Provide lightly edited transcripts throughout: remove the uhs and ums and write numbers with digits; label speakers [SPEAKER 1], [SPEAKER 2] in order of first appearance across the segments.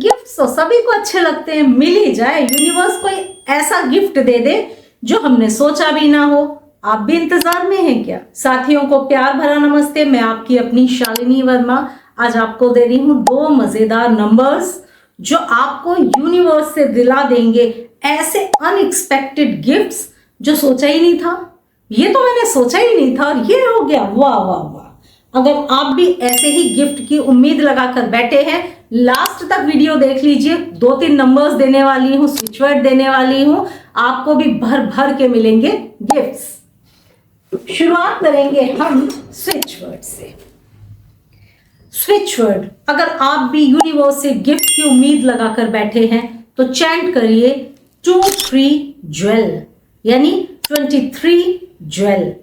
[SPEAKER 1] Gifts तो सभी को अच्छे लगते हैं, मिल ही जाए। यूनिवर्स कोई ऐसा गिफ्ट दे दे जो हमने सोचा भी ना हो। आप भी इंतजार में हैं क्या? साथियों को प्यार भरा नमस्ते। मैं आपकी अपनी शालिनी वर्मा आज आपको दे रही हूँ 2 मजेदार नंबर्स जो आपको यूनिवर्स से दिला देंगे ऐसे अनएक्सपेक्टेड गिफ्ट्स जो सोचा ही नहीं था। ये तो मैंने सोचा ही नहीं था और ये हो गया, वाह वाह वाह। अगर आप भी ऐसे ही गिफ्ट की उम्मीद लगाकर बैठे हैं, लास्ट तक वीडियो देख लीजिए। 2-3 नंबर्स देने वाली हूँ, स्विच वर्ड देने वाली हूँ, आपको भी भर भर के मिलेंगे गिफ्ट्स। शुरुआत करेंगे हम स्विच वर्ड से। स्विच वर्ड, अगर आप भी यूनिवर्स से गिफ्ट की उम्मीद लगाकर बैठे हैं तो चैंट करिए 23 ज्वेल, यानी 23 ज्वेल।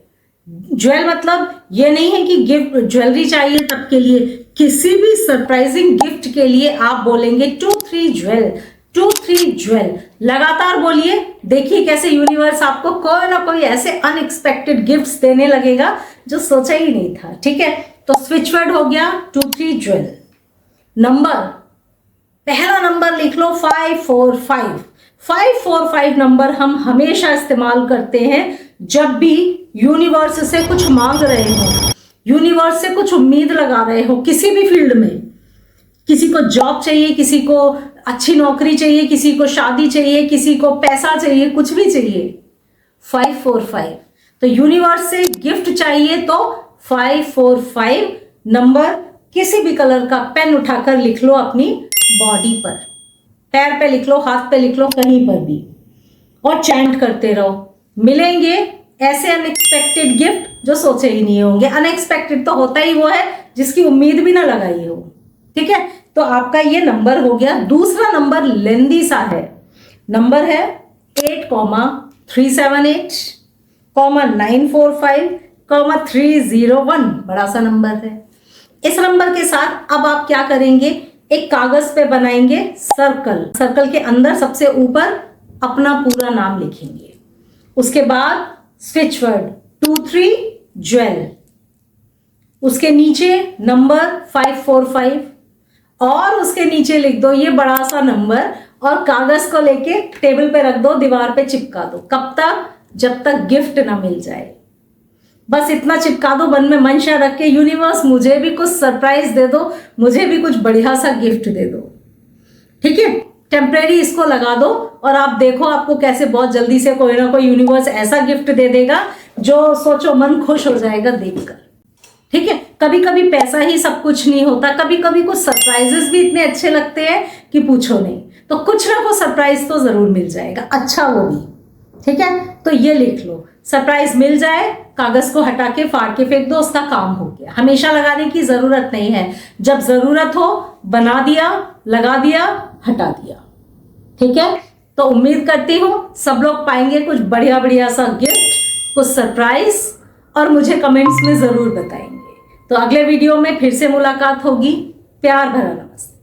[SPEAKER 1] ज्वेल मतलब ये नहीं है कि गिफ्ट ज्वेलरी चाहिए तब के लिए, किसी भी सरप्राइजिंग गिफ्ट के लिए आप बोलेंगे 23 ज्वेल, 23 ज्वेल। लगातार बोलिए, देखिए कैसे यूनिवर्स आपको कोई ना कोई ऐसे अनएक्सपेक्टेड गिफ्ट्स देने लगेगा जो सोचा ही नहीं था। ठीक है, तो स्विच वर्ड हो गया 23 ज्वेल। नंबर, पहला नंबर लिख लो 545। 545 नंबर हम हमेशा इस्तेमाल करते हैं जब भी यूनिवर्स से कुछ मांग रहे हो, यूनिवर्स से कुछ उम्मीद लगा रहे हो किसी भी फील्ड में। किसी को जॉब चाहिए, किसी को अच्छी नौकरी चाहिए, किसी को शादी चाहिए, किसी को पैसा चाहिए, कुछ भी चाहिए। 545, तो यूनिवर्स से गिफ्ट चाहिए तो 545 नंबर किसी भी कलर का पेन उठाकर लिख लो अपनी बॉडी पर, पैर पे लिख लो, हाथ पे लिख लो, कहीं पर भी, और चैंट करते रहो। मिलेंगे ऐसे अनएक्सपेक्टेड गिफ्ट जो सोचे ही नहीं होंगे। अनएक्सपेक्टेड तो होता ही वो है जिसकी उम्मीद भी ना लगाई हो। ठीक है, तो आपका ये नंबर हो गया। दूसरा नंबर लेंदी सा है, नंबर है 8,378, 945, 301, बड़ा सा नंबर है। इस नंबर के साथ अब आप क्या करेंगे, एक कागज पे बनाएंगे सर्कल, सर्कल के अंदर सबसे ऊपर अपना पूरा नाम लिखेंगे। उसके बाद स्विच वर्ड 23 ज्वेल, उसके नीचे नंबर 545 और उसके नीचे लिख दो ये बड़ा सा नंबर और कागज को लेके टेबल पे रख दो, दीवार पे चिपका दो। कब तक? जब तक गिफ्ट ना मिल जाए। बस इतना चिपका दो मन में मंशा रख के, यूनिवर्स मुझे भी कुछ सरप्राइज दे दो, मुझे भी कुछ बढ़िया सा गिफ्ट दे दो। ठीक है, टेम्परेरी इसको लगा दो और आप देखो आपको कैसे बहुत जल्दी से कोई ना कोई यूनिवर्स ऐसा गिफ्ट दे देगा जो सोचो मन खुश हो जाएगा देखकर। ठीक है, कभी कभी पैसा ही सब कुछ नहीं होता, कभी कभी कुछ सरप्राइजेस भी इतने अच्छे लगते हैं कि पूछो नहीं। तो कुछ ना कुछ सरप्राइज तो जरूर मिल जाएगा, अच्छा वो भी। ठीक है, तो ये लिख लो, सरप्राइज मिल जाए, कागज को हटा के फाड़ के फेंक दो, उसका काम हो गया। हमेशा लगाने की जरूरत नहीं है, जब जरूरत हो बना दिया, लगा दिया, हटा दिया। ठीक है, तो उम्मीद करती हूँ सब लोग पाएंगे कुछ बढ़िया बढ़िया सा गिफ्ट, कुछ सरप्राइज, और मुझे कमेंट्स में जरूर बताएंगे। तो अगले वीडियो में फिर से मुलाकात होगी। प्यार भरा नमस्ते।